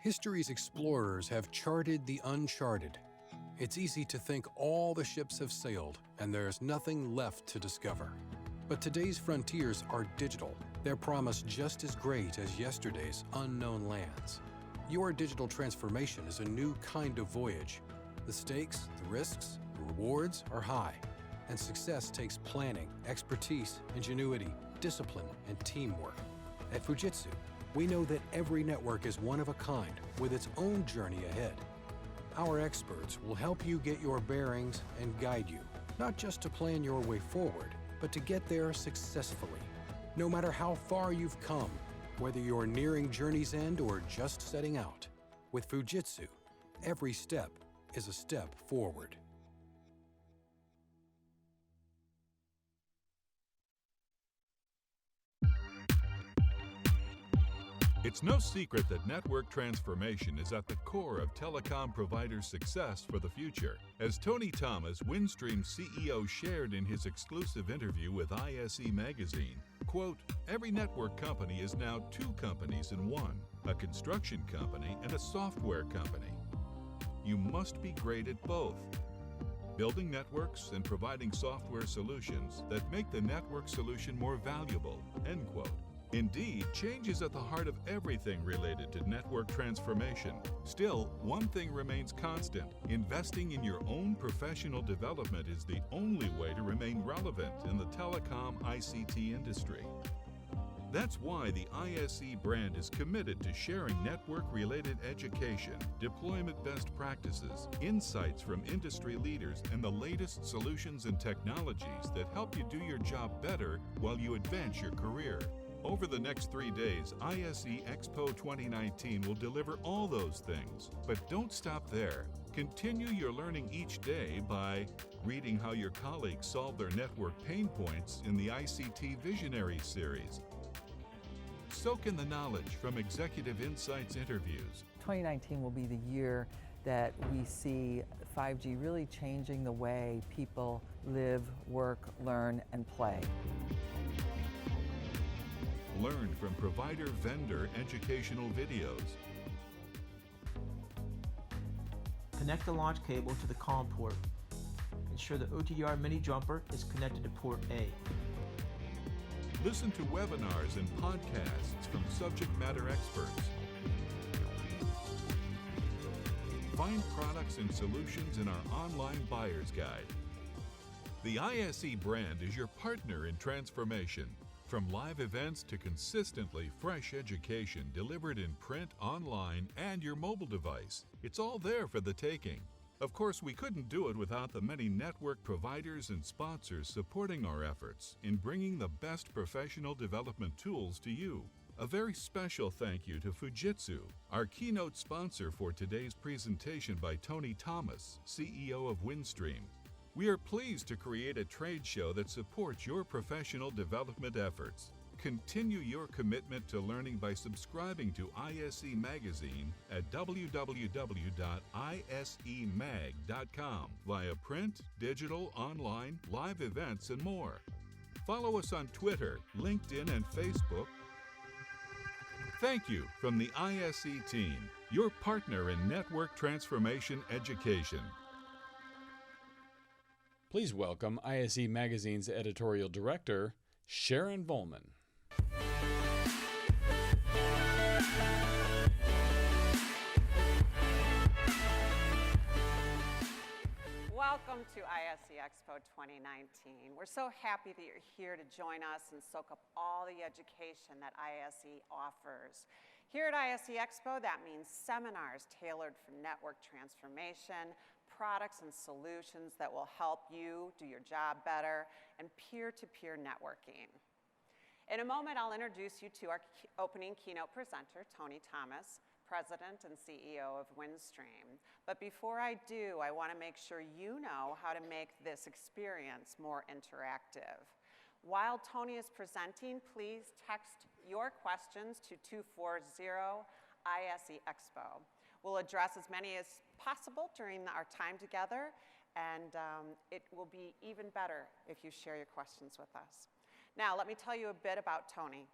History's explorers have charted the uncharted. It's easy to think all the ships have sailed and there's nothing left to discover. But today's frontiers are digital, their promise just as great as yesterday's unknown lands. Your digital transformation is a new kind of voyage. The stakes, the risks, the rewards are high, and success takes planning, expertise, ingenuity, discipline, and teamwork. At Fujitsu, we know that every network is one of a kind with its own journey ahead. Our experts will help you get your bearings and guide you, not just to plan your way forward, but to get there successfully. No matter how far you've come, whether you're nearing journey's end or just setting out, with Fujitsu, every step is a step forward. It's no secret that network transformation is at the core of telecom providers' success for the future. As Tony Thomas, Windstream CEO, shared in his exclusive interview with ISE magazine, quote, "Every network company is now two companies in one, a construction company and a software company. You must be great at both, building networks and providing software solutions that make the network solution more valuable," end quote. Indeed, change is at the heart of everything related to network transformation. Still, one thing remains constant. Investing in your own professional development is the only way to remain relevant in the telecom ICT industry. That's why the ISE brand is committed to sharing network-related education, deployment best practices, insights from industry leaders, and the latest solutions and technologies that help you do your job better while you advance your career. Over the next 3 days, ISE EXPO 2019 will deliver all those things. But don't stop there. Continue your learning each day by reading how your colleagues solve their network pain points in the ICT Visionary series. Soak in the knowledge from Executive Insights interviews. 2019 will be the year that we see 5G really changing the way people live, work, learn, and play. Learn from provider-vendor educational videos. Connect the launch cable to the COM port. Ensure the OTDR mini jumper is connected to port A. Listen to webinars and podcasts from subject matter experts. Find products and solutions in our online buyer's guide. The ISE brand is your partner in transformation. From live events to consistently fresh education delivered in print, online, and your mobile device, it's all there for the taking. Of course, we couldn't do it without the many network providers and sponsors supporting our efforts in bringing the best professional development tools to you. A very special thank you to Fujitsu, our keynote sponsor for today's presentation by Tony Thomas, CEO of Windstream. We are pleased to create a trade show that supports your professional development efforts. Continue your commitment to learning by subscribing to ISE Magazine at www.isemag.com via print, digital, online, live events, and more. Follow us on Twitter, LinkedIn, and Facebook. Thank you from the ISE team, your partner in network transformation education. Please welcome ISE Magazine's editorial director, Sharon Volman. Welcome to ISE EXPO 2019. We're so happy that you're here to join us and soak up all the education that ISE offers. Here at ISE EXPO, that means seminars tailored for network transformation, products and solutions that will help you do your job better, and peer-to-peer networking. In a moment, I'll introduce you to our opening keynote presenter, Tony Thomas, President and CEO of Windstream. But before I do, I want to make sure you know how to make this experience more interactive. While Tony is presenting, please text your questions to 240 ISE EXPO. We'll address as many as possible during our time together, and it will be even better if you share your questions with us. Now, let me tell you a bit about Tony.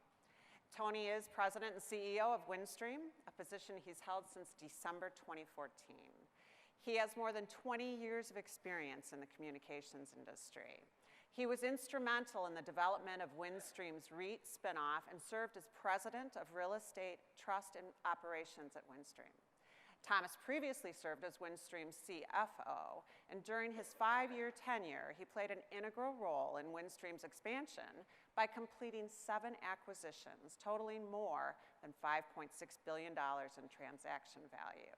Tony is President and CEO of Windstream, a position he's held since December 2014. He has more than 20 years of experience in the communications industry. He was instrumental in the development of Windstream's REIT spinoff and served as President of Real Estate Trust and Operations at Windstream. Thomas previously served as Windstream's CFO, and during his 5-year tenure, he played an integral role in Windstream's expansion by completing 7 acquisitions, totaling more than $5.6 billion in transaction value.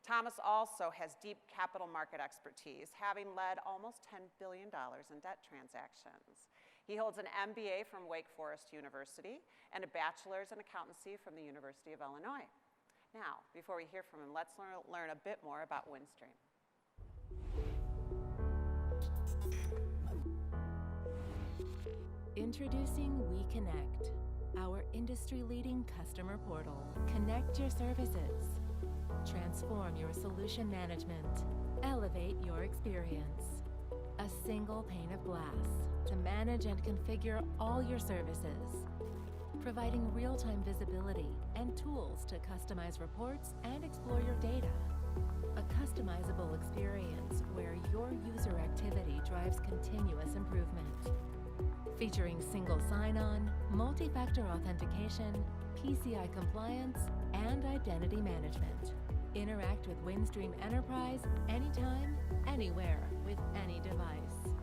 Thomas also has deep capital market expertise, having led almost $10 billion in debt transactions. He holds an MBA from Wake Forest University and a bachelor's in accountancy from the University of Illinois. Now, before we hear from him, let's learn a bit more about Windstream. Introducing WeConnect, our industry-leading customer portal. Connect your services. Transform your solution management. Elevate your experience. A single pane of glass to manage and configure all your services. Providing real-time visibility and tools to customize reports and explore your data. A customizable experience where your user activity drives continuous improvement. Featuring single sign-on, multi-factor authentication, PCI compliance, and identity management. Interact with Windstream Enterprise anytime, anywhere, with any device.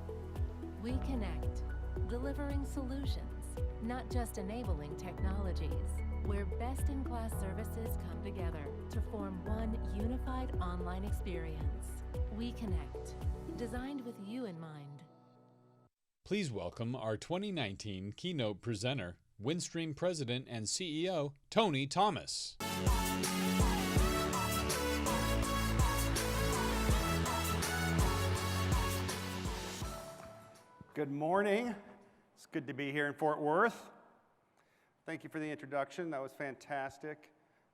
We connect, delivering solutions, not just enabling technologies, where best-in-class services come together to form one unified online experience. We connect, designed with you in mind. Please welcome our 2019 Keynote presenter, Windstream President and CEO, Tony Thomas. Good morning. It's good to be here in Fort Worth. Thank you for the introduction. That was fantastic.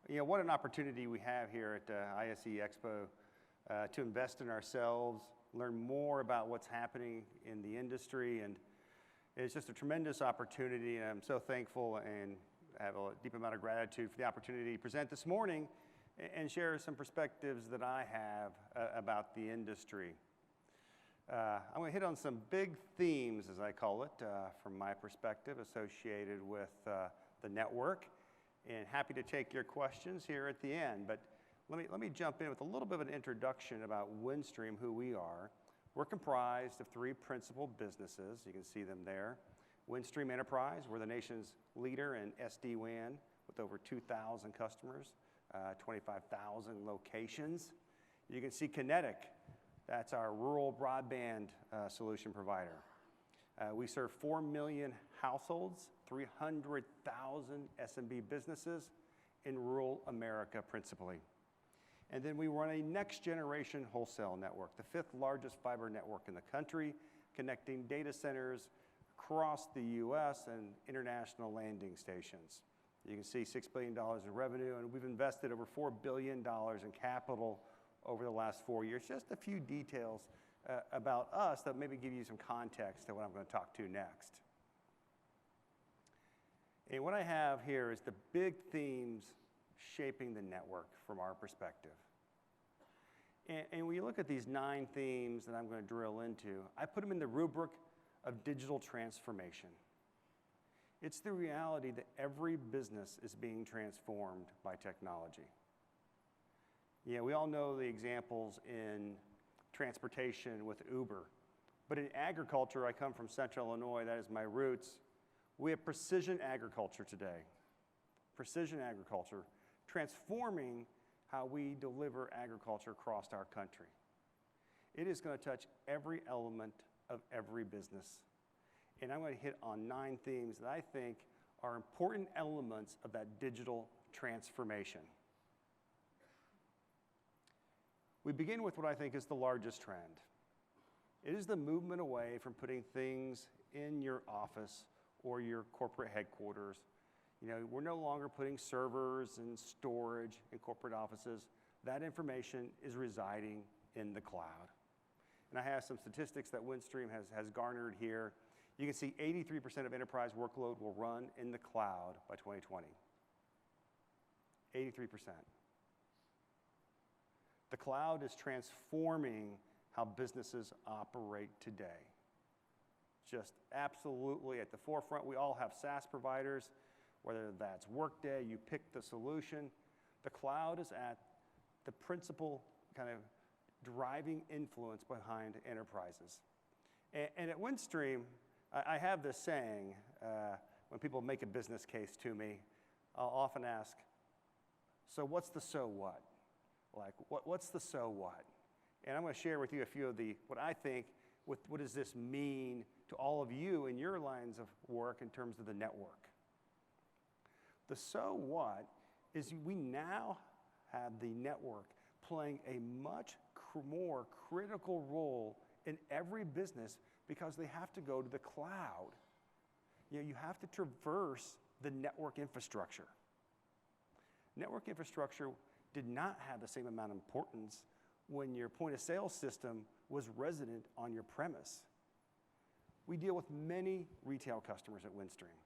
You know, what an opportunity we have here at ISE EXPO to invest in ourselves, learn more about what's happening in the industry, and it's just a tremendous opportunity. And I'm so thankful and have a deep amount of gratitude for the opportunity to present this morning and share some perspectives that I have about the industry. I'm going to hit on some big themes, as I call it, from my perspective associated with the network, and happy to take your questions here at the end. But let me jump in with a little bit of an introduction about Windstream, who we are. We're comprised of 3 principal businesses. You can see them there. Windstream Enterprise, we're the nation's leader in SD-WAN with over 2,000 customers, 25,000 locations. You can see Kinetic. That's our rural broadband solution provider. We serve 4 million households, 300,000 SMB businesses in rural America principally. And then we run a next generation wholesale network, the 5th largest fiber network in the country, connecting data centers across the US and international landing stations. You can see $6 billion in revenue, and we've invested over $4 billion in capital over the last 4 years. Just a few details about us that maybe give you some context to what I'm going to talk to next. And what I have here is the big themes shaping the network from our perspective. And when you look at these 9 themes that I'm going to drill into, I put them in the rubric of digital transformation. It's the reality that every business is being transformed by technology. Yeah, we all know the examples in transportation with Uber, but in agriculture, I come from Central Illinois, that is my roots. We have precision agriculture today. Precision agriculture, transforming how we deliver agriculture across our country. It is going to touch every element of every business. And I'm going to hit on 9 themes that I think are important elements of that digital transformation. We begin with what I think is the largest trend. It is the movement away from putting things in your office or your corporate headquarters. You know, we're no longer putting servers and storage in corporate offices. That information is residing in the cloud. And I have some statistics that Windstream has garnered here. You can see 83% of enterprise workload will run in the cloud by 2020. 83%. The cloud is transforming how businesses operate today. Just absolutely at the forefront. We all have SaaS providers, whether that's Workday, you pick the solution. The cloud is at the principal kind of driving influence behind enterprises. And at Windstream, I have this saying, when people make a business case to me, I'll often ask, so what's the so what? Like, what's the so what? And I'm going to share with you a few of what I think, what does this mean to all of you in your lines of work in terms of the network. The so what is we now have the network playing a much more critical role in every business because they have to go to the cloud. You have to traverse the network infrastructure. Network infrastructure did not have the same amount of importance when your point of sale system was resident on your premise. We deal with many retail customers at Windstream.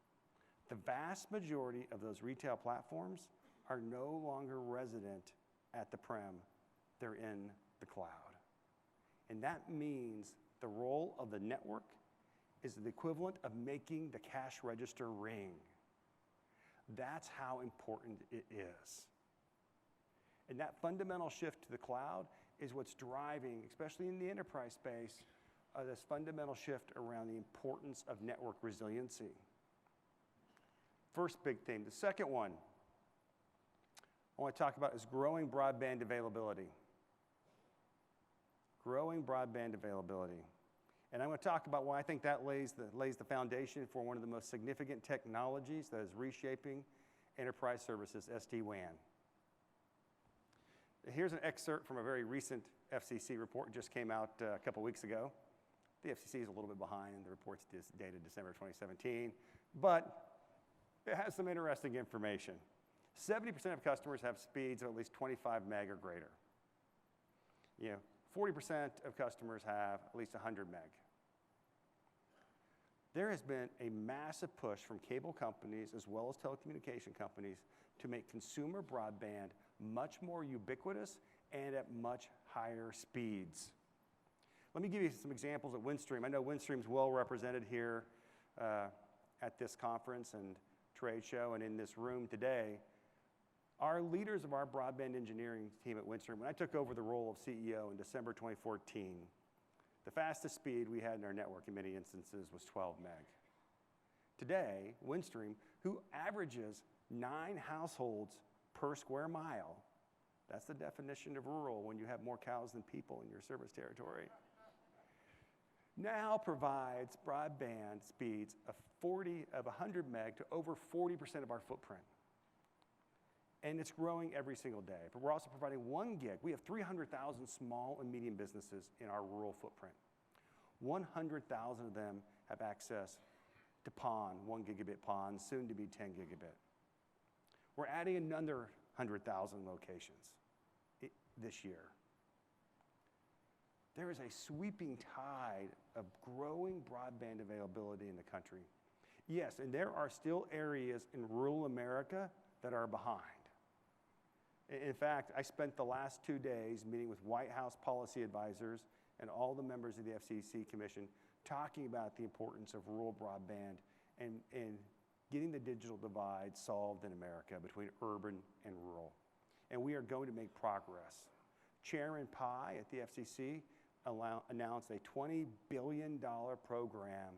The vast majority of those retail platforms are no longer resident at the prem, they're in the cloud. And that means the role of the network is the equivalent of making the cash register ring. That's how important it is. And that fundamental shift to the cloud is what's driving, especially in the enterprise space, this fundamental shift around the importance of network resiliency. First big theme. The second one I want to talk about is growing broadband availability. Growing broadband availability. And I'm going to talk about why I think that lays the foundation for one of the most significant technologies that is reshaping enterprise services, SD-WAN. Here's an excerpt from a very recent FCC report that just came out a couple weeks ago. The FCC is a little bit behind. The report's dated December 2017, but it has some interesting information. 70% of customers have speeds of at least 25 meg or greater. 40% of customers have at least 100 meg. There has been a massive push from cable companies as well as telecommunication companies to make consumer broadband much more ubiquitous and at much higher speeds. Let me give you some examples at Windstream. I know Windstream's well represented here at this conference and trade show and in this room today. Our leaders of our broadband engineering team at Windstream, when I took over the role of CEO in December 2014, the fastest speed we had in our network in many instances was 12 meg. Today, Windstream, who averages 9 households per square mile, that's the definition of rural when you have more cows than people in your service territory, now provides broadband speeds of 100 meg to over 40% of our footprint. And it's growing every single day. But we're also providing 1 gig. We have 300,000 small and medium businesses in our rural footprint. 100,000 of them have access to PON, 1 gigabit PON, soon to be 10 gigabit. We're adding another 100,000 locations this year. There is a sweeping tide of growing broadband availability in the country. Yes, and there are still areas in rural America that are behind. In fact, I spent the last 2 days meeting with White House policy advisors and all the members of the FCC Commission talking about the importance of rural broadband and getting the digital divide solved in America between urban and rural. And we are going to make progress. Chairman Pai at the FCC announced a $20 billion program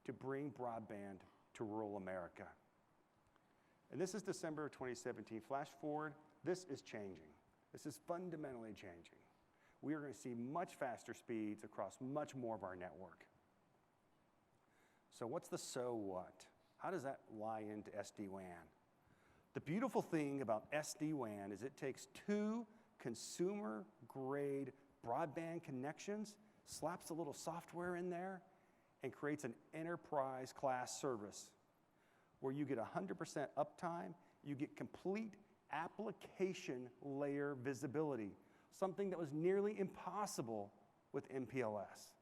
to bring broadband to rural America. And this is December of 2017. Flash forward, this is changing. This is fundamentally changing. We are going to see much faster speeds across much more of our network. So what's the so what? How does that lie into SD-WAN? The beautiful thing about SD-WAN is it takes 2 consumer-grade broadband connections, slaps a little software in there, and creates an enterprise-class service where you get 100% uptime, you get complete application layer visibility, something that was nearly impossible with MPLS.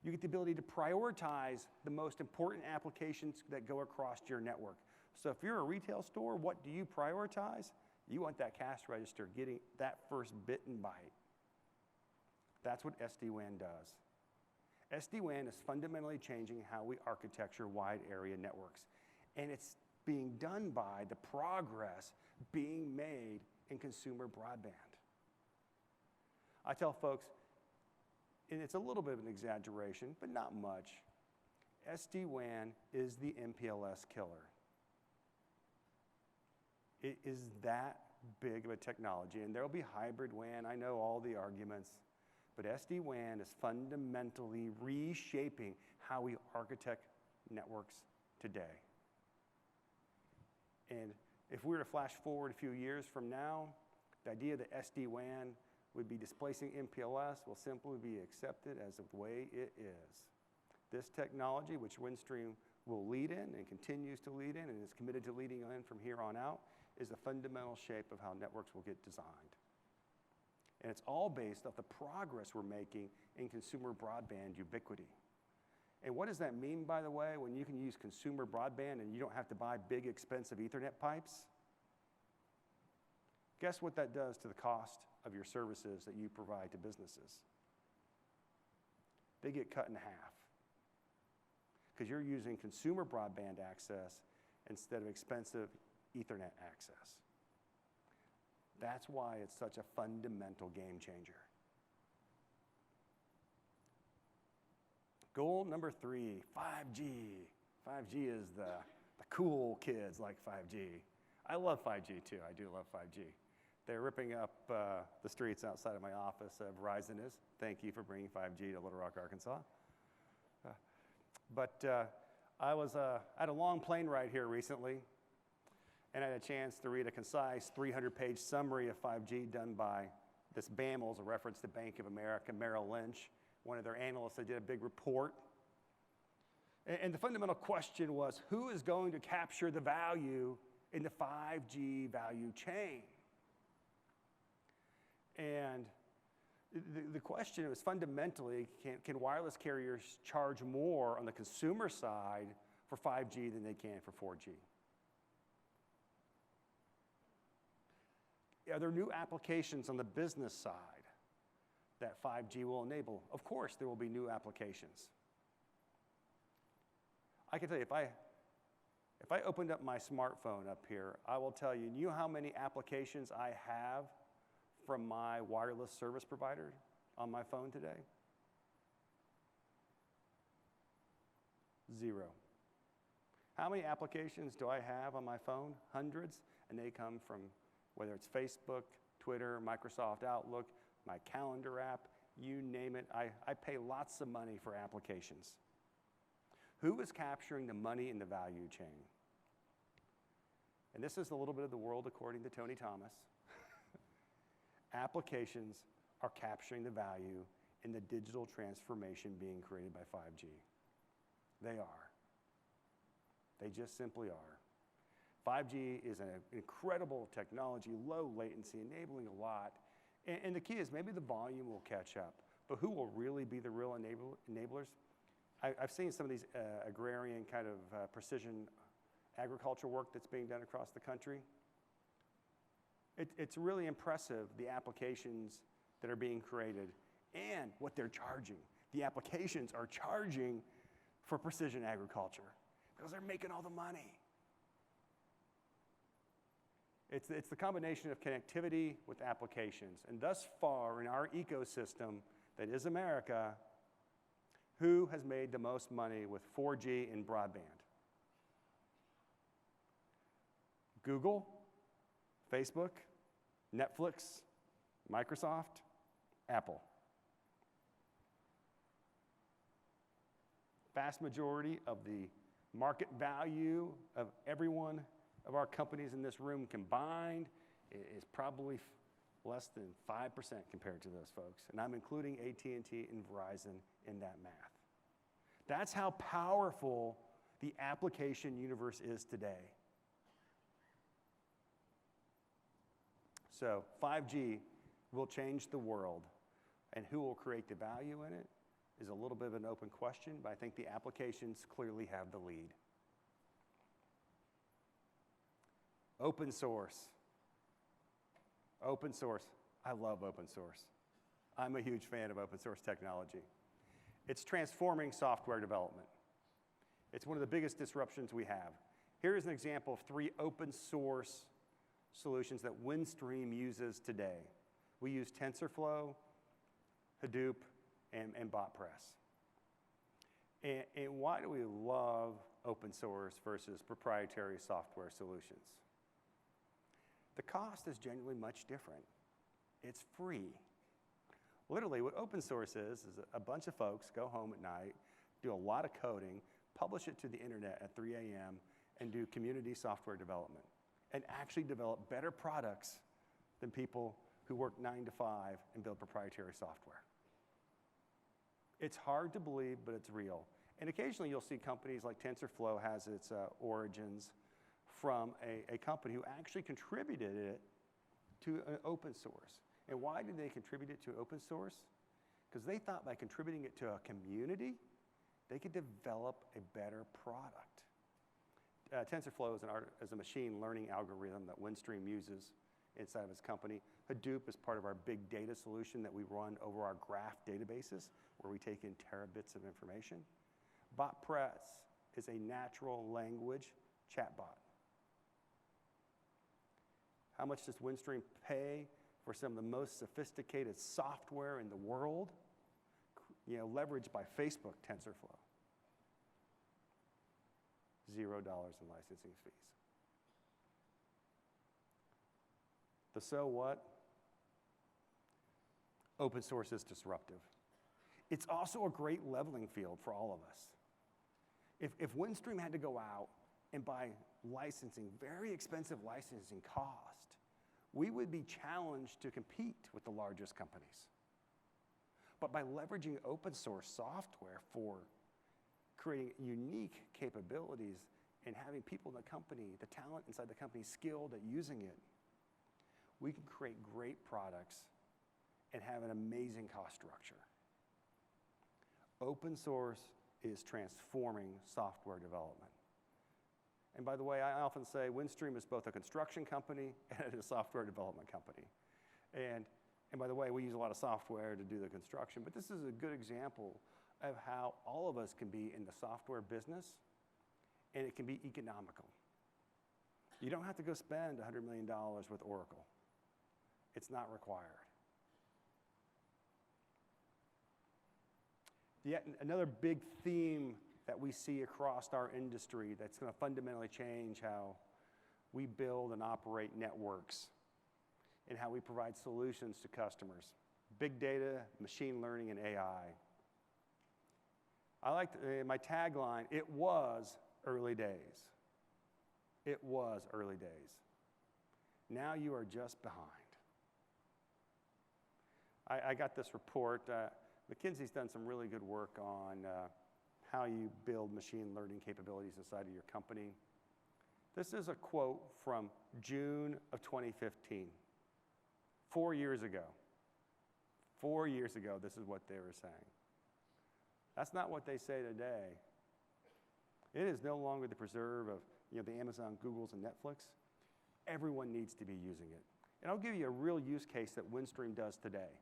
You get the ability to prioritize the most important applications that go across your network. So if you're a retail store, what do you prioritize? You want that cash register getting that first bit and byte. That's what SD-WAN does. SD-WAN is fundamentally changing how we architecture wide area networks. And it's being done by the progress being made in consumer broadband. I tell folks, and it's a little bit of an exaggeration, but not much, SD-WAN is the MPLS killer. It is that big of a technology, and there'll be hybrid WAN, I know all the arguments, but SD-WAN is fundamentally reshaping how we architect networks today. And if we were to flash forward a few years from now, the idea that SD-WAN would be displacing MPLS will simply be accepted as the way it is. This technology, which Windstream will lead in and continues to lead in and is committed to leading in from here on out, is the fundamental shape of how networks will get designed. And it's all based off the progress we're making in consumer broadband ubiquity. And what does that mean, by the way, when you can use consumer broadband and you don't have to buy big, expensive Ethernet pipes? Guess what that does to the cost of your services that you provide to businesses? They get cut in half because you're using consumer broadband access instead of expensive Ethernet access. That's why it's such a fundamental game changer. Goal number 3, 5G. 5G is the cool kids like 5G. I love 5G too, I do love 5G. They're ripping up the streets outside of my office. Verizon is. Thank you for bringing 5G to Little Rock, Arkansas. I was at a long plane ride here recently, and I had a chance to read a concise 300-page summary of 5G done by this BAML's, a reference to Bank of America, Merrill Lynch, one of their analysts that did a big report. And the fundamental question was, who is going to capture the value in the 5G value chain? And the question was fundamentally, can wireless carriers charge more on the consumer side for 5G than they can for 4G? Are there new applications on the business side that 5G will enable? Of course, there will be new applications. I can tell you, if I opened up my smartphone up here, I will tell you, you know how many applications I have from my wireless service provider on my phone today? 0. How many applications do I have on my phone? Hundreds, and they come from whether it's Facebook, Twitter, Microsoft Outlook, my calendar app, you name it. I pay lots of money for applications. Who is capturing the money in the value chain? And this is a little bit of the world according to Tony Thomas. Applications are capturing the value in the digital transformation being created by 5G. They are. They just simply are. 5G is an incredible technology, low latency, enabling a lot. And the key is maybe the volume will catch up, but who will really be the real enablers? I've seen some of these agrarian kind of precision agriculture work that's being done across the country. It's really impressive, the applications that are being created and what they're charging. The applications are charging for precision agriculture because they're making all the money. It's the combination of connectivity with applications. And thus far in our ecosystem that is America, who has made the most money with 4G and broadband? Google, Facebook, Netflix, Microsoft, Apple. Vast majority of the market value of every one of our companies in this room combined is probably less than 5% compared to those folks. And I'm including AT&T and Verizon in that math. That's how powerful the application universe is today. So 5G will change the world. And who will create the value in it? is a little bit of an open question, but I think the applications clearly have the lead. Open source. Open source. I love open source. I'm a huge fan of open source technology. It's transforming software development. It's one of the biggest disruptions we have. Here is an example of 3 open source solutions that Windstream uses today. We use TensorFlow, Hadoop, and BotPress. And why do we love open source versus proprietary software solutions? The cost is generally much different. It's free. Literally, what open source is a bunch of folks go home at night, do a lot of coding, publish it to the internet at 3 a.m., and do community software development, and actually develop better products than people who work 9 to 5 and build proprietary software. It's hard to believe, but it's real. And occasionally you'll see companies like TensorFlow has its origins from a company who actually contributed it to an open source. And why did they contribute it to open source? Because they thought by contributing it to a community, they could develop a better product. TensorFlow is a machine learning algorithm that Windstream uses inside of its company. Hadoop is part of our big data solution that we run over our graph databases, where we take in terabits of information. BotPress is a natural language chatbot. How much does Windstream pay for some of the most sophisticated software in the world? Leveraged by Facebook TensorFlow. $0 in licensing fees. The so what? Open source is disruptive. It's also a great leveling field for all of us. If Windstream had to go out and buy licensing, very expensive licensing cost, we would be challenged to compete with the largest companies. But by leveraging open source software for creating unique capabilities and having people in the company, the talent inside the company skilled at using it, we can create great products and have an amazing cost structure. Open source is transforming software development. And by the way, I often say Windstream is both a construction company and a software development company. And by the way, we use a lot of software to do the construction, but this is a good example of how all of us can be in the software business, and it can be economical. You don't have to go spend $100 million with Oracle. It's not required. Yet another big theme that we see across our industry that's going to fundamentally change how we build and operate networks and how we provide solutions to customers. Big data, machine learning, and AI. I like my tagline, it was early days. It was early days. Now you are just behind. I got this report. McKinsey's done some really good work on how you build machine learning capabilities inside of your company. This is a quote from June of 2015. 4 years ago. 4 years ago, this is what they were saying. That's not what they say today. It is no longer the preserve of the Amazon, Googles, and Netflix. Everyone needs to be using it. And I'll give you a real use case that Windstream does today.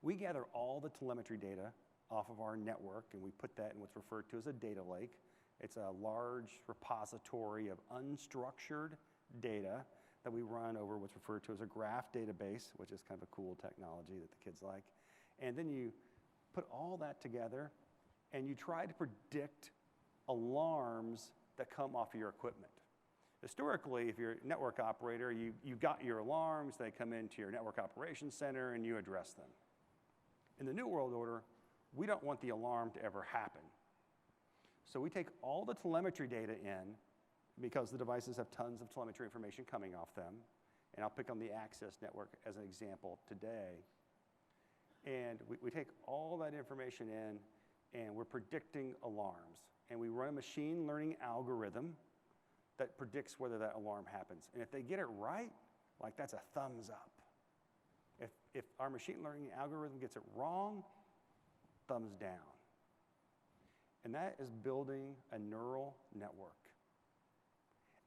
We gather all the telemetry data off of our network, and we put that in what's referred to as a data lake. It's a large repository of unstructured data that we run over what's referred to as a graph database, which is kind of a cool technology that the kids like. And then you put all that together, and you try to predict alarms that come off of your equipment. Historically, if you're a network operator, you got your alarms, they come into your network operations center, and you address them. In the New World Order, we don't want the alarm to ever happen. So we take all the telemetry data in, because the devices have tons of telemetry information coming off them, and I'll pick on the access network as an example today. And we take all that information in, and we're predicting alarms. And we run a machine learning algorithm that predicts whether that alarm happens. And if they get it right, like that's a thumbs up. If our machine learning algorithm gets it wrong, thumbs down. And that is building a neural network.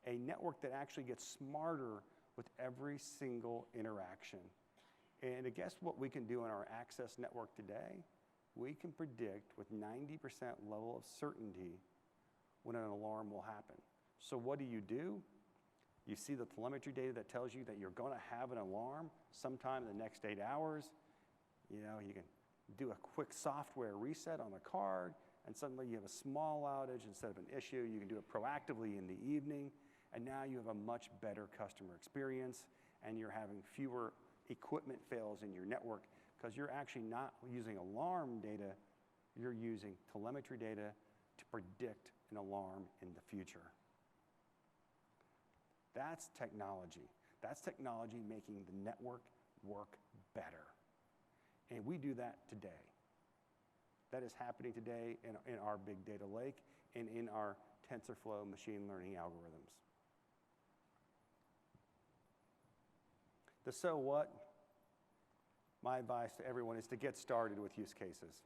A network that actually gets smarter with every single interaction. And to guess what we can do in our access network today? We can predict with 90% level of certainty when an alarm will happen. So what do? You see the telemetry data that tells you that you're going to have an alarm sometime in the next 8 hours. You know, you can do a quick software reset on the card, and suddenly you have a small outage instead of an issue. You can do it proactively in the evening, and now you have a much better customer experience, and you're having fewer equipment fails in your network because you're actually not using alarm data, you're using telemetry data to predict an alarm in the future. That's technology. That's technology making the network work better. And we do that today. That is happening today in our big data lake and in our TensorFlow machine learning algorithms. The so what, my advice to everyone is to get started with use cases.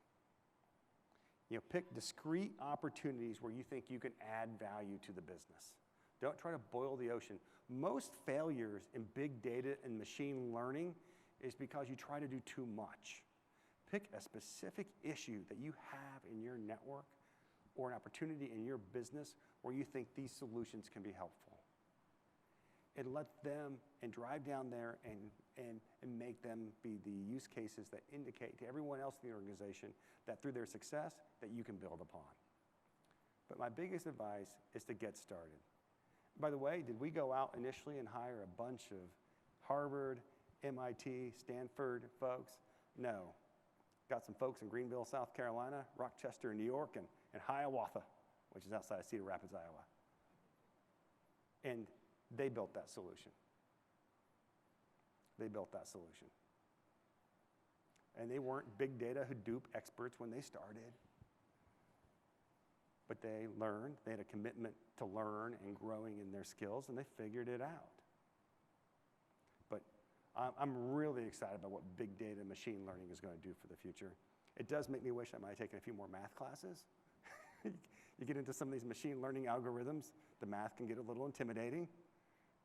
You know, pick discrete opportunities where you think you can add value to the business. Don't try to boil the ocean. Most failures in big data and machine learning is because you try to do too much. Pick a specific issue that you have in your network or an opportunity in your business where you think these solutions can be helpful. And let them, and drive down there and make them be the use cases that indicate to everyone else in the organization that through their success that you can build upon. But my biggest advice is to get started. By the way, did we go out initially and hire a bunch of Harvard, MIT, Stanford folks? No. Got some folks in Greenville, South Carolina, Rochester, New York, and Hiawatha, which is outside of Cedar Rapids, Iowa. And they built that solution. They built that solution. And they weren't big data Hadoop experts when they started. But they learned, they had a commitment to learn and growing in their skills, and they figured it out. But I'm really excited about what big data and machine learning is going to do for the future. It does make me wish I might have taken a few more math classes. You get into some of these machine learning algorithms, the math can get a little intimidating,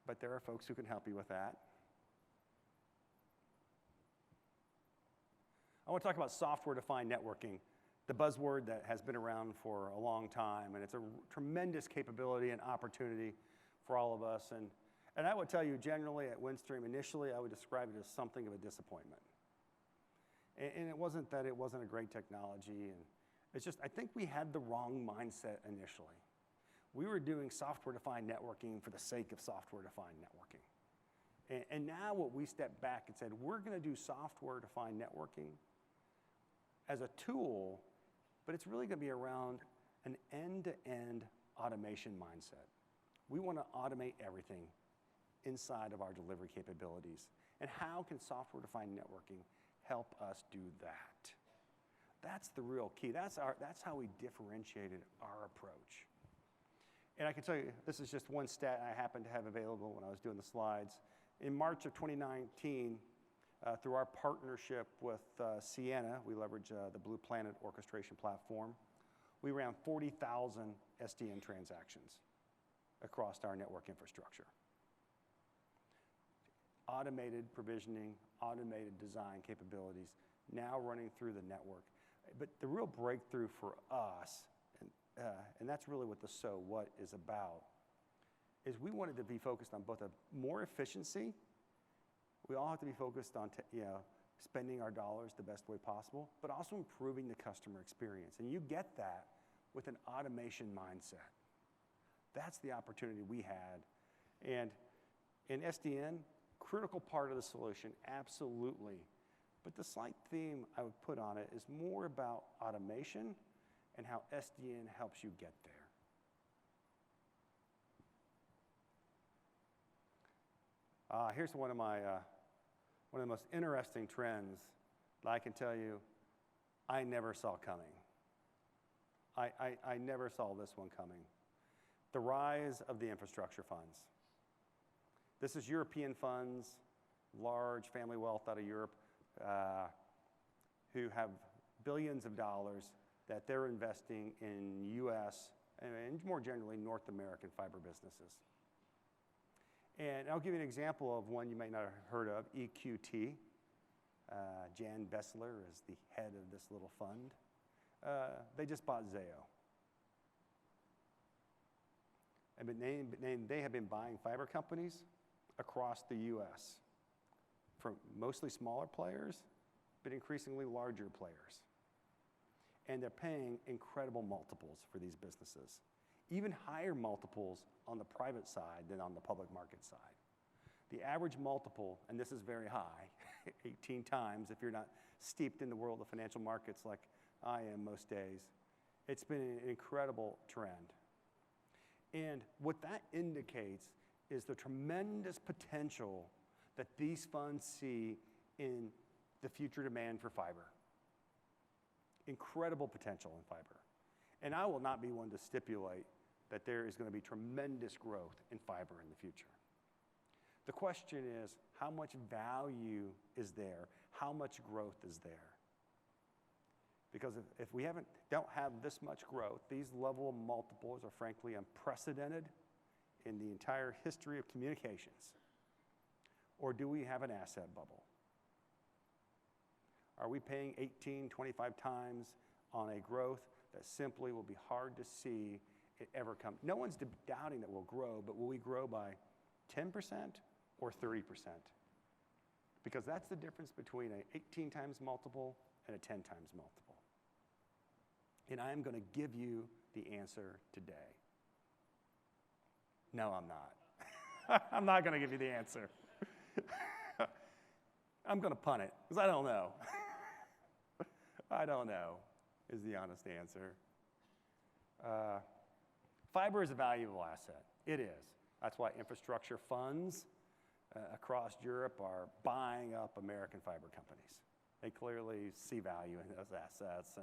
but there are folks who can help you with that. I want to talk about software-defined networking, the buzzword that has been around for a long time, and it's a tremendous capability and opportunity for all of us. And I would tell you, generally at Windstream, initially, I would describe it as something of a disappointment. And it wasn't that it wasn't a great technology, and it's just, I think we had the wrong mindset initially. We were doing software-defined networking for the sake of software-defined networking. And now what we stepped back and said, we're going to do software-defined networking as a tool, but it's really going to be around an end-to-end automation mindset. We want to automate everything inside of our delivery capabilities. And how can software-defined networking help us do that? That's the real key. That's how we differentiated our approach. And I can tell you, this is just one stat I happened to have available when I was doing the slides. In March of 2019, through our partnership with Sienna, we leverage the Blue Planet orchestration platform, we ran 40,000 SDN transactions across our network infrastructure. Automated provisioning, automated design capabilities, now running through the network. But the real breakthrough for us, and that's really what the so what is about, is we wanted to be focused on both a more efficiency. We all have to be focused on spending our dollars the best way possible, but also improving the customer experience. And you get that with an automation mindset. That's the opportunity we had. And in SDN, critical part of the solution, absolutely. But the slight theme I would put on it is more about automation and how SDN helps you get there. Here's one of the most interesting trends that I can tell you I never saw coming. I never saw this one coming. The rise of the infrastructure funds. This is European funds, large family wealth out of Europe, who have billions of dollars that they're investing in U.S. and more generally North American fiber businesses. And I'll give you an example of one you might not have heard of, EQT. Jan Bessler is the head of this little fund. They just bought Zayo. They have been buying fiber companies across the U.S. from mostly smaller players, but increasingly larger players. And they're paying incredible multiples for these businesses, even higher multiples on the private side than on the public market side. The average multiple, and this is very high, 18 times if you're not steeped in the world of financial markets like I am most days, it's been an incredible trend. And what that indicates is the tremendous potential that these funds see in the future demand for fiber. Incredible potential in fiber. And I will not be one to stipulate that there is going to be tremendous growth in fiber in the future. The question is, how much value is there? How much growth is there? Because if we don't have this much growth, these level of multiples are frankly unprecedented in the entire history of communications. Or do we have an asset bubble? Are we paying 18, 25 times on a growth that simply will be hard to see it ever come? No one's doubting that we'll grow, but will we grow by 10% or 30%? Because that's the difference between an 18 times multiple and a 10 times multiple. And I am going to give you the answer today. No, I'm not. I'm not going to give you the answer. I'm going to punt it, because I don't know. I don't know is the honest answer. Fiber is a valuable asset. It is. That's why infrastructure funds across Europe are buying up American fiber companies. They clearly see value in those assets,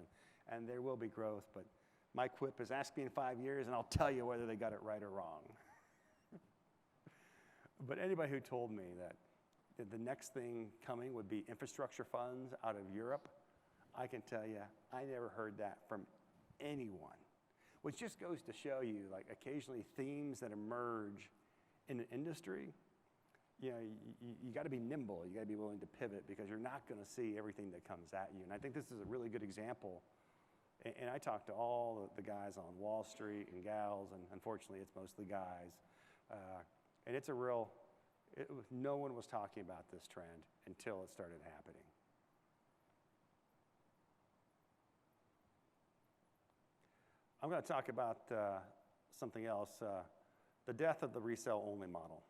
and there will be growth, but my quip is ask me in 5 years and I'll tell you whether they got it right or wrong. But anybody who told me that the next thing coming would be infrastructure funds out of Europe, I can tell you, I never heard that from anyone. Which just goes to show you, like, occasionally themes that emerge in an industry, you know, you got to be nimble. You got to be willing to pivot, because you're not going to see everything that comes at you. And I think this is a really good example. And I talked to all the guys on Wall Street and gals, and unfortunately it's mostly guys. And it's a real, no one was talking about this trend until it started happening. I'm going to talk about something else, the death of the resale-only model.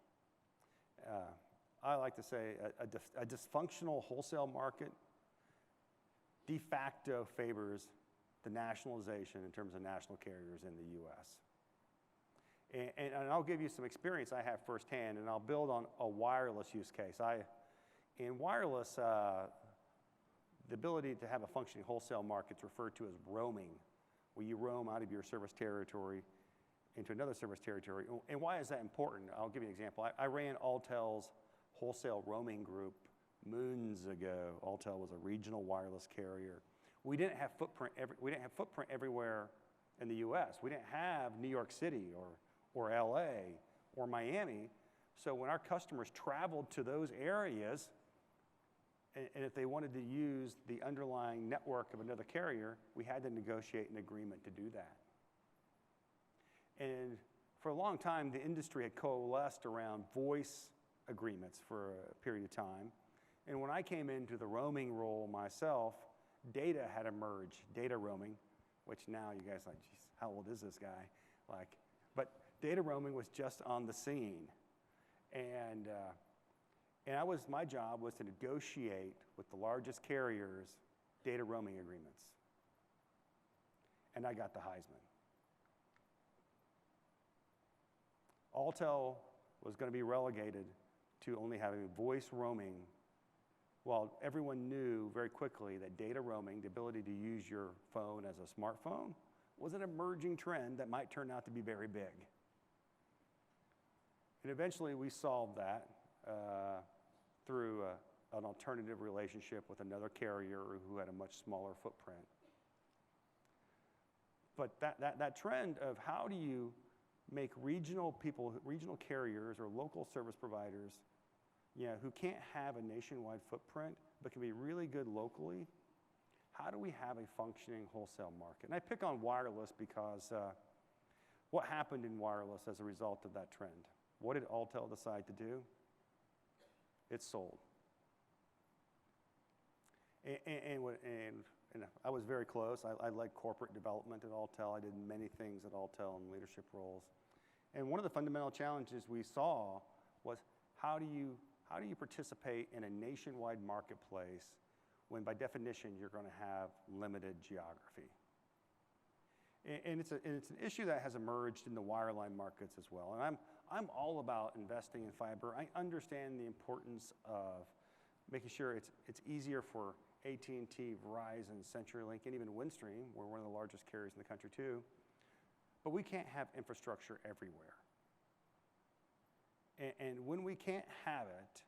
I like to say a dysfunctional wholesale market de facto favors the nationalization in terms of national carriers in the U.S. And I'll give you some experience I have firsthand, and I'll build on a wireless use case. In wireless, the ability to have a functioning wholesale market is referred to as roaming, where you roam out of your service territory into another service territory. And why is that important? I'll give you an example. I ran Alltel's wholesale roaming group moons ago. Alltel was a regional wireless carrier. We didn't have footprint everywhere in the U.S. We didn't have New York City or L.A. or Miami. So when our customers traveled to those areas, and if they wanted to use the underlying network of another carrier, we had to negotiate an agreement to do that. And for a long time, the industry had coalesced around voice agreements for a period of time. And when I came into the roaming role myself, data had emerged, data roaming, which now you guys are like, geez, how old is this guy? But data roaming was just on the scene. And my job was to negotiate with the largest carriers data roaming agreements. And I got the Heisman. Alltel was going to be relegated to only having voice roaming, while everyone knew very quickly that data roaming, the ability to use your phone as a smartphone, was an emerging trend that might turn out to be very big. And eventually we solved that through an alternative relationship with another carrier who had a much smaller footprint. But that trend of how do you make regional carriers or local service providers, who can't have a nationwide footprint but can be really good locally, how do we have a functioning wholesale market? And I pick on wireless because what happened in wireless as a result of that trend? What did Alltel decide to do? It sold. And I was very close. I led corporate development at Alltel. I did many things at Alltel in leadership roles. And one of the fundamental challenges we saw was how do you participate in a nationwide marketplace when by definition you're going to have limited geography? And it's an issue that has emerged in the wireline markets as well. And I'm all about investing in fiber. I understand the importance of making sure it's easier for AT&T, Verizon, CenturyLink, and even Windstream. We're one of the largest carriers in the country too. But we can't have infrastructure everywhere. And when we can't have it,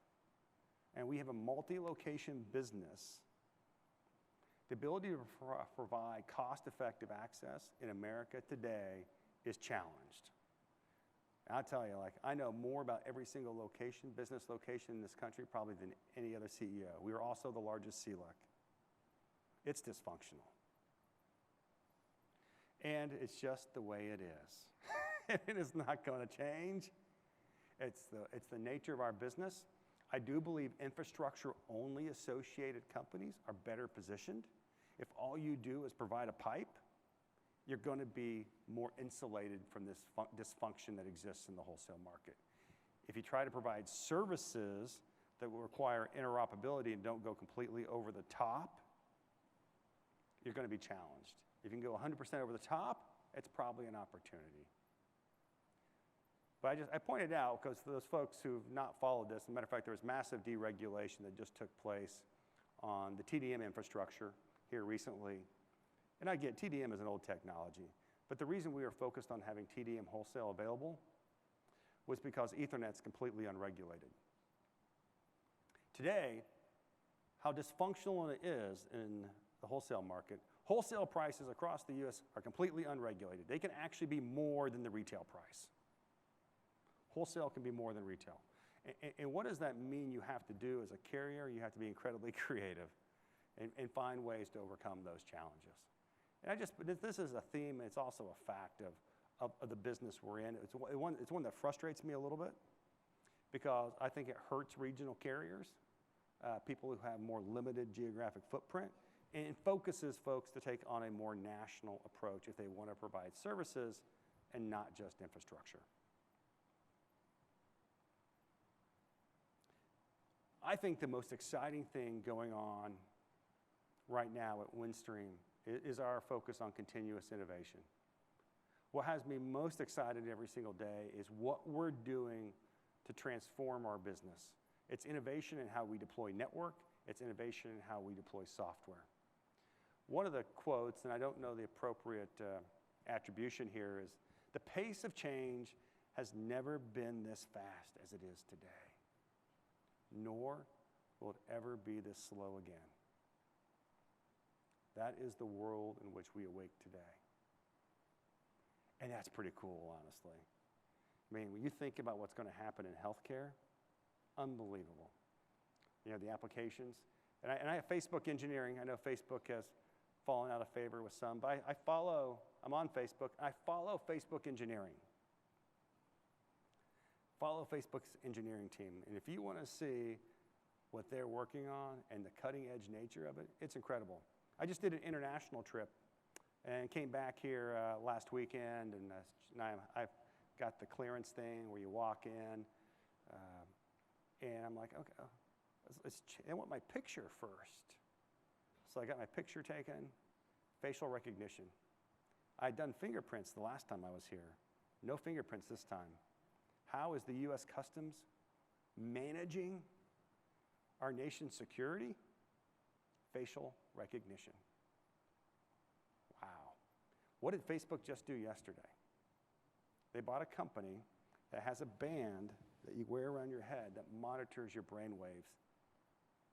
and we have a multi-location business, the ability to provide cost-effective access in America today is challenged. And I'll tell you, I know more about every single business location in this country probably than any other CEO. We are also the largest CLEC. It's dysfunctional. And it's just the way it is. It is not going to change. It's the nature of our business. I do believe infrastructure-only associated companies are better positioned. If all you do is provide a pipe, you're going to be more insulated from this dysfunction that exists in the wholesale market. If you try to provide services that will require interoperability and don't go completely over the top, you're going to be challenged. If you can go 100% over the top, it's probably an opportunity. But I pointed out, because for those folks who've not followed this, as a matter of fact, there was massive deregulation that just took place on the TDM infrastructure here recently. And I get TDM is an old technology, but the reason we are focused on having TDM wholesale available was because Ethernet's completely unregulated. Today, how dysfunctional it is in the wholesale market, wholesale prices across the US are completely unregulated. They can actually be more than the retail price. Wholesale can be more than retail. And what does that mean you have to do as a carrier? You have to be incredibly creative and find ways to overcome those challenges. And this is a theme, it's also a fact of the business we're in. It's one that frustrates me a little bit because I think it hurts regional carriers, people who have more limited geographic footprint, and it focuses folks to take on a more national approach if they want to provide services and not just infrastructure. I think the most exciting thing going on right now at Windstream is our focus on continuous innovation. What has me most excited every single day is what we're doing to transform our business. It's innovation in how we deploy network. It's innovation in how we deploy software. One of the quotes, and I don't know the appropriate attribution here, is the pace of change has never been this fast as it is today, nor will it ever be this slow again. That is the world in which we awake today. And that's pretty cool, honestly. I mean, when you think about what's going to happen in healthcare, unbelievable. The applications. And I have Facebook engineering. I know Facebook has fallen out of favor with some, but I'm on Facebook, I follow Facebook engineering. Follow Facebook's engineering team. And if you want to see what they're working on and the cutting edge nature of it, it's incredible. I just did an international trip and came back here last weekend, and I've got the clearance thing where you walk in, and I'm like, okay, I want my picture first. So I got my picture taken, facial recognition. I'd done fingerprints the last time I was here. No fingerprints this time. How is the US Customs managing our nation's security? Facial recognition. Wow. What did Facebook just do yesterday? They bought a company that has a band that you wear around your head that monitors your brain waves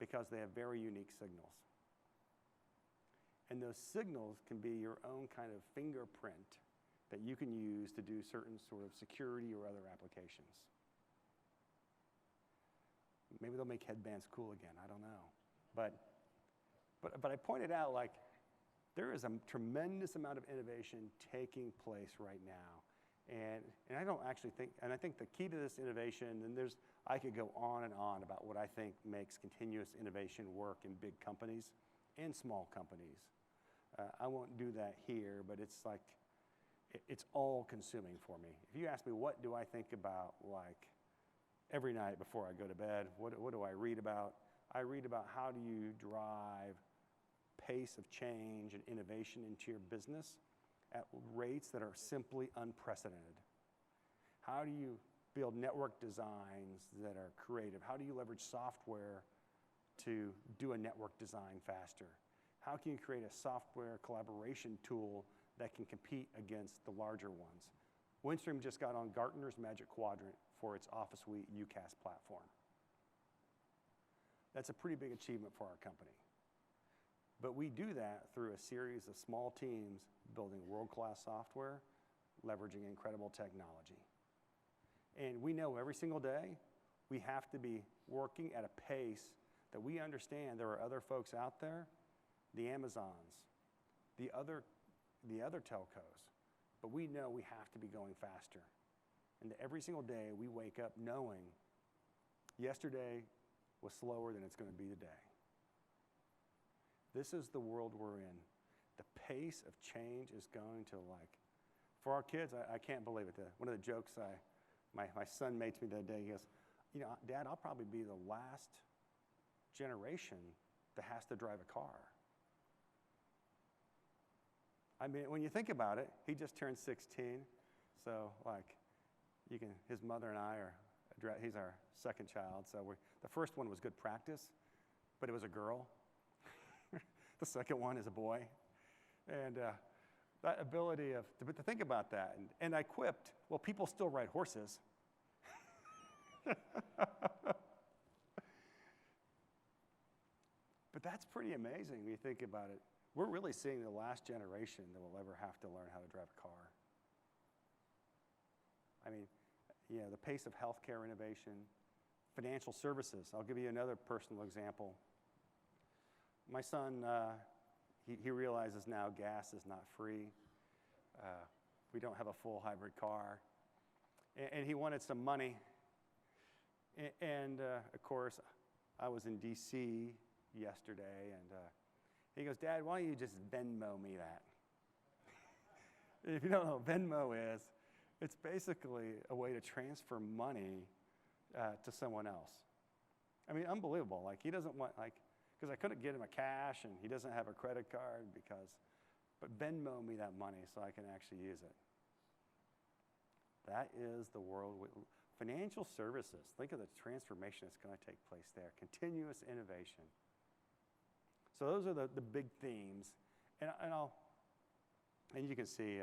because they have very unique signals. And those signals can be your own kind of fingerprint that you can use to do certain sort of security or other applications. Maybe they'll make headbands cool again, I don't know. But I pointed out, like, there is a tremendous amount of innovation taking place right now. And I don't actually think, and I think the key to this innovation, and I could go on and on about what I think makes continuous innovation work in big companies and small companies. I won't do that here, but it's like, it's all consuming for me. If you ask me, what do I think about, like, every night before I go to bed, what do I read about? I read about how do you drive pace of change and innovation into your business at rates that are simply unprecedented. How do you build network designs that are creative? How do you leverage software to do a network design faster? How can you create a software collaboration tool that can compete against the larger ones? Windstream just got on Gartner's Magic Quadrant for its Office Suite UCaaS platform. That's a pretty big achievement for our company. But we do that through a series of small teams building world-class software, leveraging incredible technology. And we know every single day we have to be working at a pace that we understand there are other folks out there, the Amazons, the other telcos, but we know we have to be going faster. And that every single day we wake up knowing yesterday was slower than it's going to be today. This is the world we're in. The pace of change is going to, like, for our kids, I can't believe it. One of the jokes my son made to me the other day, he goes, you know, Dad, I'll probably be the last generation that has to drive a car. I mean, when you think about it, he just turned 16, so, like, his mother and I he's our second child, so the first one was good practice, but it was a girl. The second one is a boy. And that ability to think about that. And I quipped, well, people still ride horses. But that's pretty amazing when you think about it. We're really seeing the last generation that will ever have to learn how to drive a car. I mean, you know, the pace of healthcare innovation, financial services. I'll give you another personal example. My son, he realizes now gas is not free. We don't have a full hybrid car. And he wanted some money. And of course, I was in DC yesterday, and he goes, Dad, why don't you just Venmo me that? If you don't know what Venmo is, it's basically a way to transfer money to someone else. I mean, unbelievable. Like, he doesn't want, like, because I couldn't get him a cash, and he doesn't have a credit card but Venmo me that money so I can actually use it. That is the world. Financial services, think of the transformation that's going to take place there. Continuous innovation. So those are the big themes. And you can see,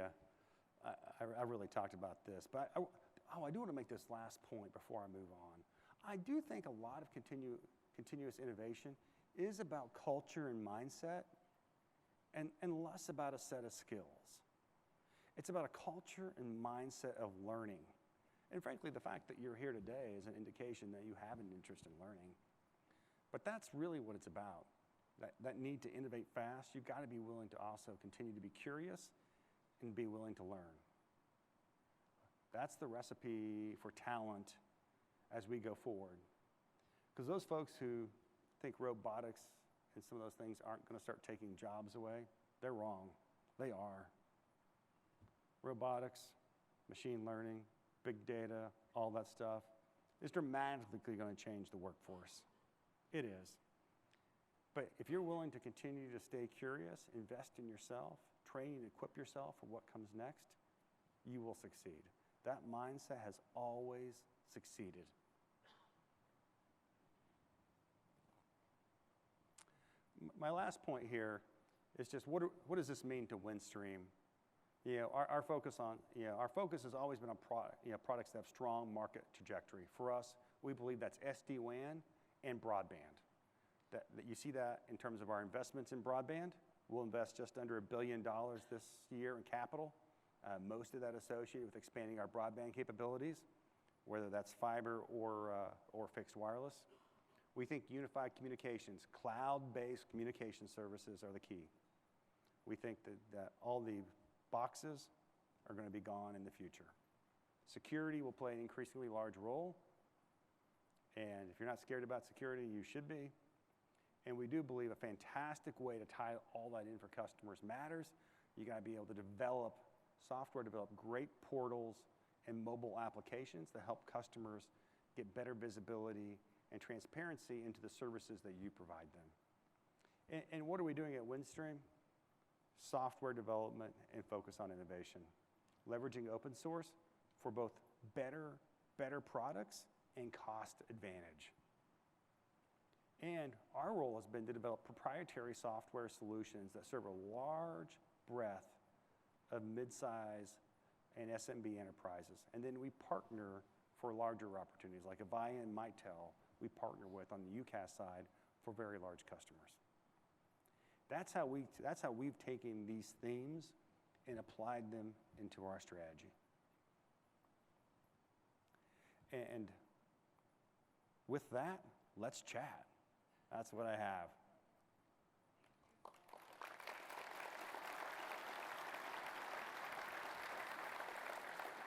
I really talked about this, but I do want to make this last point before I move on. I do think a lot of continuous innovation is about culture and mindset and less about a set of skills. It's about a culture and mindset of learning. And frankly, the fact that you're here today is an indication that you have an interest in learning. But that's really what it's about. That need to innovate fast, you've got to be willing to also continue to be curious and be willing to learn. That's the recipe for talent as we go forward. Because those folks who think robotics and some of those things aren't going to start taking jobs away, they're wrong. They are. Robotics, machine learning, big data, all that stuff is dramatically going to change the workforce. It is. But if you're willing to continue to stay curious, invest in yourself, train and equip yourself for what comes next, you will succeed. That mindset has always succeeded. My last point here is just what does this mean to Windstream? You know, our focus has always been on products that have strong market trajectory. For us, we believe that's SD-WAN and broadband. That you see that in terms of our investments in broadband. We'll invest just under $1 billion this year in capital, most of that associated with expanding our broadband capabilities, whether that's fiber or fixed wireless. We think unified communications, cloud-based communication services are the key. We think that all the boxes are going to be gone in the future. Security will play an increasingly large role, and if you're not scared about security, you should be. And we do believe a fantastic way to tie all that in for customers matters. You got to be able to develop software, develop great portals and mobile applications to help customers get better visibility and transparency into the services that you provide them. And what are we doing at Windstream? Software development and focus on innovation. Leveraging open source for both better products and cost advantage. And our role has been to develop proprietary software solutions that serve a large breadth of mid-size and SMB enterprises. And then we partner for larger opportunities, like Avaya and Mitel we partner with on the UCaaS side for very large customers. That's how we've taken these themes and applied them into our strategy. And with that, let's chat. That's what I have.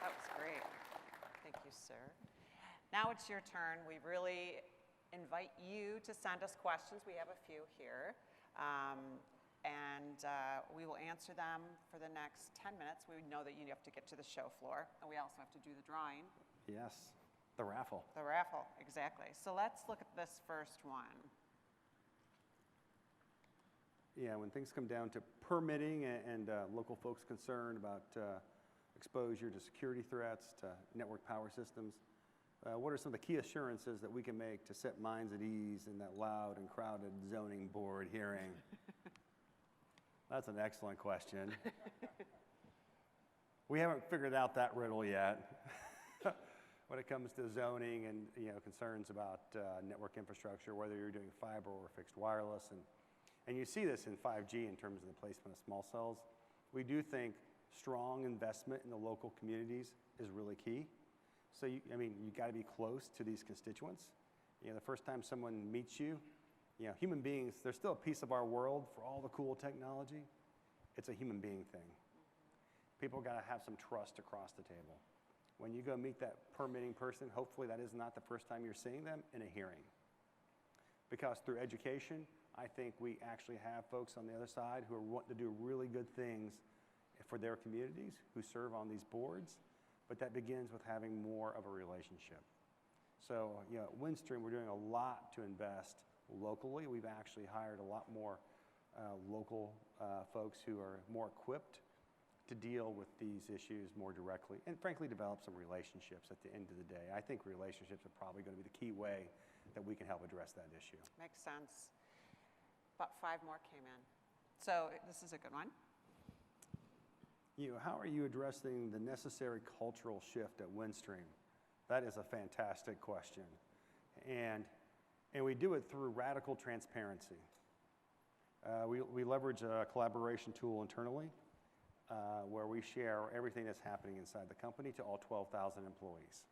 That was great. Thank you, sir. Now it's your turn. We really invite you to send us questions. We have a few here. We will answer them for the next 10 minutes. We know that you have to get to the show floor, and we also have to do the drawing. Yes, the raffle. The raffle, exactly. So let's look at this first one. Yeah, when things come down to permitting and local folks concerned about exposure to security threats, to network power systems, what are some of the key assurances that we can make to set minds at ease in that loud and crowded zoning board hearing? That's an excellent question. We haven't figured out that riddle yet. When it comes to zoning and concerns about network infrastructure, whether you're doing fiber or fixed wireless, and you see this in 5G in terms of the placement of small cells. We do think strong investment in the local communities is really key. So you got to be close to these constituents. The first time someone meets you, human beings, they're still a piece of our world for all the cool technology. It's a human being thing. People got to have some trust across the table. When you go meet that permitting person, hopefully that is not the first time you're seeing them in a hearing. Because through education, I think we actually have folks on the other side who are wanting to do really good things for their communities, who serve on these boards, but that begins with having more of a relationship. So, at Windstream, we're doing a lot to invest locally. We've actually hired a lot more local folks who are more equipped to deal with these issues more directly, and frankly, develop some relationships at the end of the day. I think relationships are probably going to be the key way that we can help address that issue. Makes sense. About 5 more came in. So this is a good one. How are you addressing the necessary cultural shift at Windstream? That is a fantastic question. And we do it through radical transparency. We leverage a collaboration tool internally where we share everything that's happening inside the company to all 12,000 employees.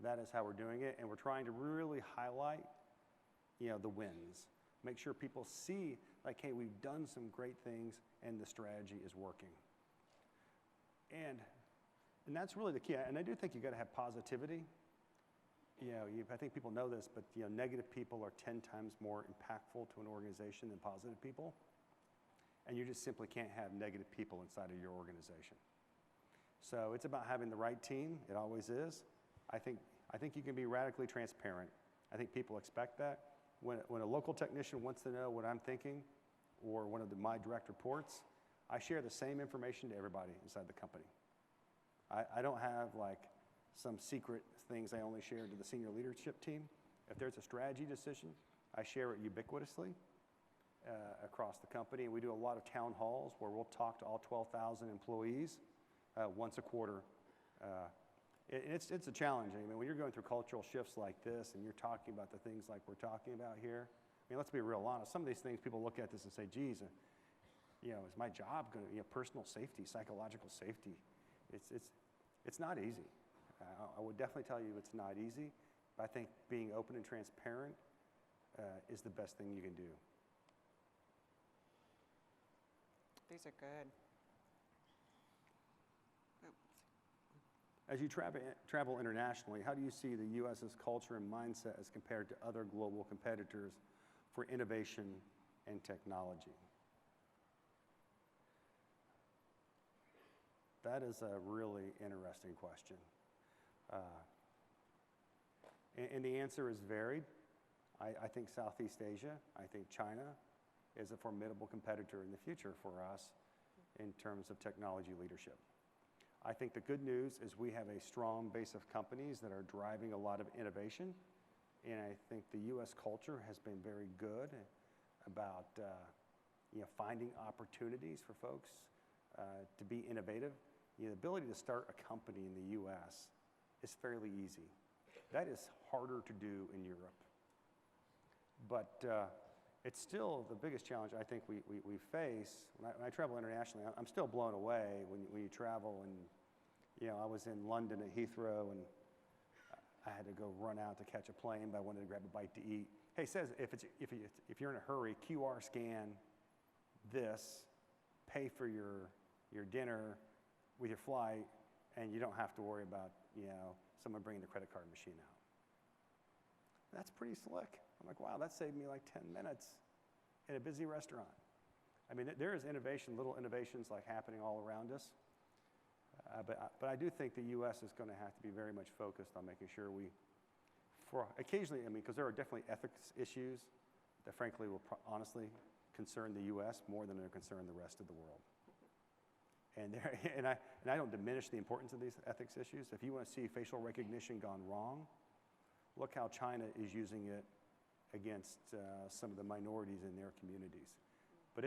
That is how we're doing it, and we're trying to really highlight, the wins. Make sure people see, like, hey, we've done some great things, and the strategy is working. And that's really the key. And I do think you got to have positivity. I think people know this, but negative people are 10 times more impactful to an organization than positive people. And you just simply can't have negative people inside of your organization. So it's about having the right team. It always is. I think you can be radically transparent. I think people expect that. When a local technician wants to know what I'm thinking, or one of my direct reports, I share the same information to everybody inside the company. I don't have like some secret things I only share to the senior leadership team. If there's a strategy decision, I share it ubiquitously across the company. And we do a lot of town halls where we'll talk to all 12,000 employees once a quarter. It's a challenge. I mean, when you're going through cultural shifts like this and you're talking about the things like we're talking about here, I mean, let's be real honest. Some of these things, people look at this and say, geez, is my job going to, personal safety, psychological safety. It's not easy. I would definitely tell you it's not easy, but I think being open and transparent is the best thing you can do. These are good. As you travel internationally, how do you see the U.S.'s culture and mindset as compared to other global competitors for innovation and technology? That is a really interesting question. And the answer is varied. I think Southeast Asia, I think China is a formidable competitor in the future for us in terms of technology leadership. I think the good news is we have a strong base of companies that are driving a lot of innovation, and I think the U.S. culture has been very good about finding opportunities for folks to be innovative. The ability to start a company in the U.S. is fairly easy. That is harder to do in Europe. But it's still the biggest challenge I think we face. When I travel internationally, I'm still blown away when you travel. And I was in London at Heathrow, and I had to go run out to catch a plane, but I wanted to grab a bite to eat. Hey, it says if you're in a hurry, QR scan this, pay for your dinner with your flight, and you don't have to worry about someone bringing the credit card machine out. That's pretty slick. I'm like, wow, that saved me like 10 minutes in a busy restaurant. I mean, there is innovation, little innovations like happening all around us. But I do think the U.S. is going to have to be very much focused on making sure occasionally, because there are definitely ethics issues that frankly will honestly concern the U.S. more than they concern the rest of the world. And I don't diminish the importance of these ethics issues. If you want to see facial recognition gone wrong, look how China is using it against some of the minorities in their communities. But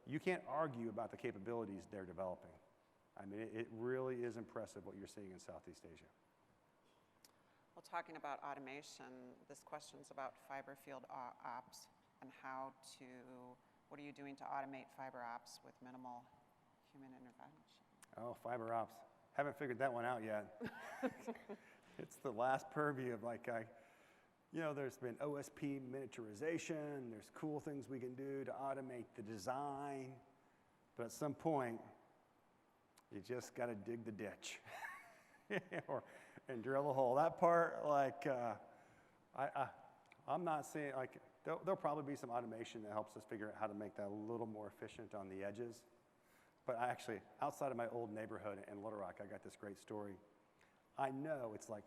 you can't argue about the capabilities they're developing. I mean, it really is impressive what you're seeing in Southeast Asia. Well, talking about automation, this question's about fiber field ops and what are you doing to automate fiber ops with minimal human intervention? Oh, fiber ops. Haven't figured that one out yet. It's the last purview of there's been OSP miniaturization, there's cool things we can do to automate the design, but at some point, you just got to dig the ditch and drill a hole. That part, I'm not saying, there'll probably be some automation that helps us figure out how to make that a little more efficient on the edges. But outside of my old neighborhood in Little Rock, I got this great story. I know it's 100%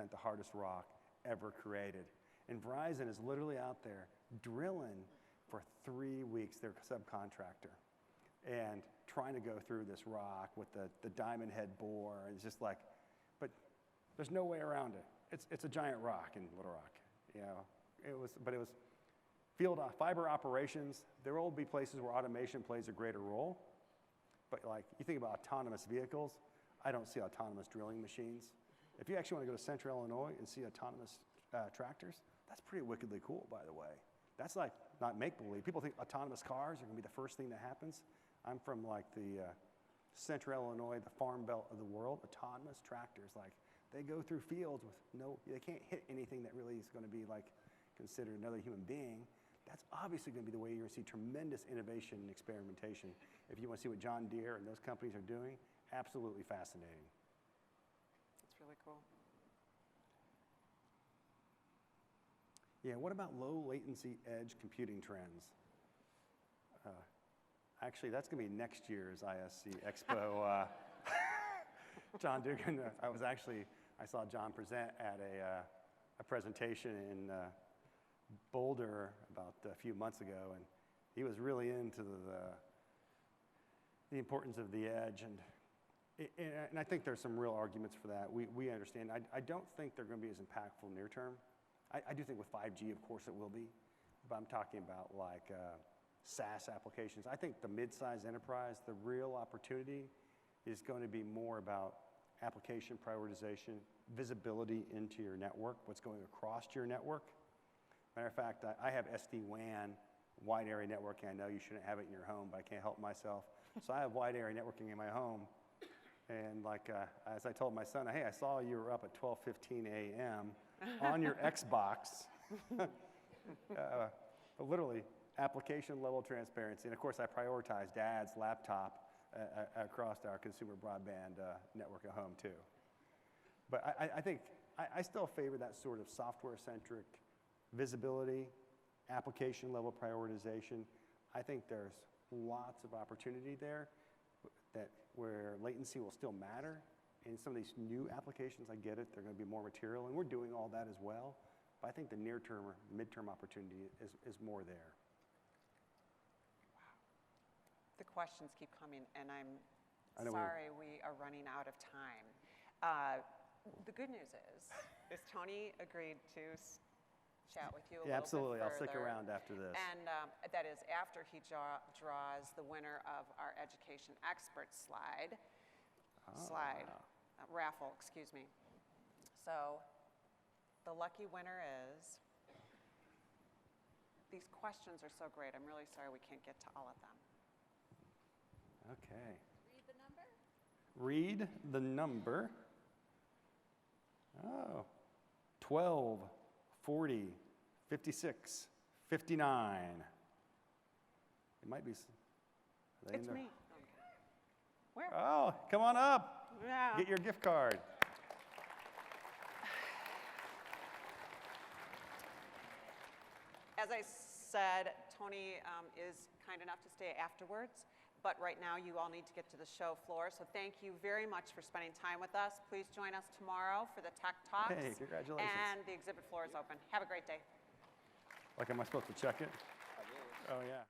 the hardest rock ever created. And Verizon is literally out there drilling for 3 weeks, their subcontractor, and trying to go through this rock with the diamond head bore. And it's just but there's no way around it. It's a giant rock in Little Rock. It was field fiber operations. There will be places where automation plays a greater role. But you think about autonomous vehicles, I don't see autonomous drilling machines. If you actually want to go to Central Illinois and see autonomous tractors, that's pretty wickedly cool, by the way. That's not make-believe. People think autonomous cars are going to be the first thing that happens. I'm from the Central Illinois, the farm belt of the world. Autonomous tractors, they go through fields with they can't hit anything that really is going to be considered another human being. That's obviously going to be the way you're going to see tremendous innovation and experimentation. If you want to see what John Deere and those companies are doing, absolutely fascinating. That's really cool. Yeah, what about low latency edge computing trends? Actually, that's going to be next year's ISE EXPO. John Dugan, I saw John present at a presentation in Boulder about a few months ago, and he was really into the importance of the edge, and I think there's some real arguments for that. We understand. I don't think they're going to be as impactful near term. I do think with 5G, of course, it will be, but I'm talking about SaaS applications. I think the mid-sized enterprise, the real opportunity is going to be more about application prioritization, visibility into your network, what's going across your network. Matter of fact, I have SD-WAN, wide area networking. I know you shouldn't have it in your home, but I can't help myself. So I have wide area networking in my home. And like, as I told my son, hey, I saw you were up at 12:15 a.m. on your Xbox. But literally, application level transparency. And of course, I prioritize dad's laptop across our consumer broadband network at home too. But I think I still favor that sort of software-centric visibility, application level prioritization. I think there's lots of opportunity there where latency will still matter. In some of these new applications, I get it, they're going to be more material, and we're doing all that as well. But I think the near-term or mid-term opportunity is more there. The questions keep coming, and I'm I know sorry we are running out of time. The good news is Tony agreed to chat with you a little absolutely. bit I'll stick further. around after this. And that is after he draws the winner of our education expert raffle, excuse me. So the lucky winner is, these questions are so great. I'm really sorry we can't get to all of them. Okay. Read the number. Read the number. Oh, 12, 40, 56, 59. It might be. It's me. Where? Oh, come on up. Yeah. Get your gift card. As I said, Tony is kind enough to stay afterwards, but right now you all need to get to the show floor. So thank you very much for spending time with us. Please join us tomorrow for the Tech Talks. Hey, congratulations. And the exhibit floor is open. Have a great day. Like, am I supposed to check it? Oh, yeah.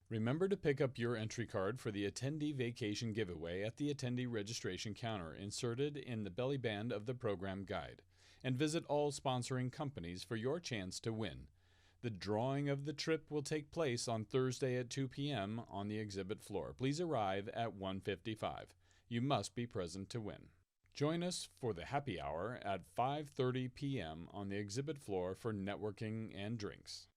Remember to pick up your entry card for the Attendee Vacation Giveaway at the Attendee Registration Counter inserted in the belly band of the program guide, and visit all sponsoring companies for your chance to win. The drawing of the trip will take place on Thursday at 2 p.m. on the exhibit floor. Please arrive at 1:55. You must be present to win. Join us for the happy hour at 5:30 p.m. on the exhibit floor for networking and drinks.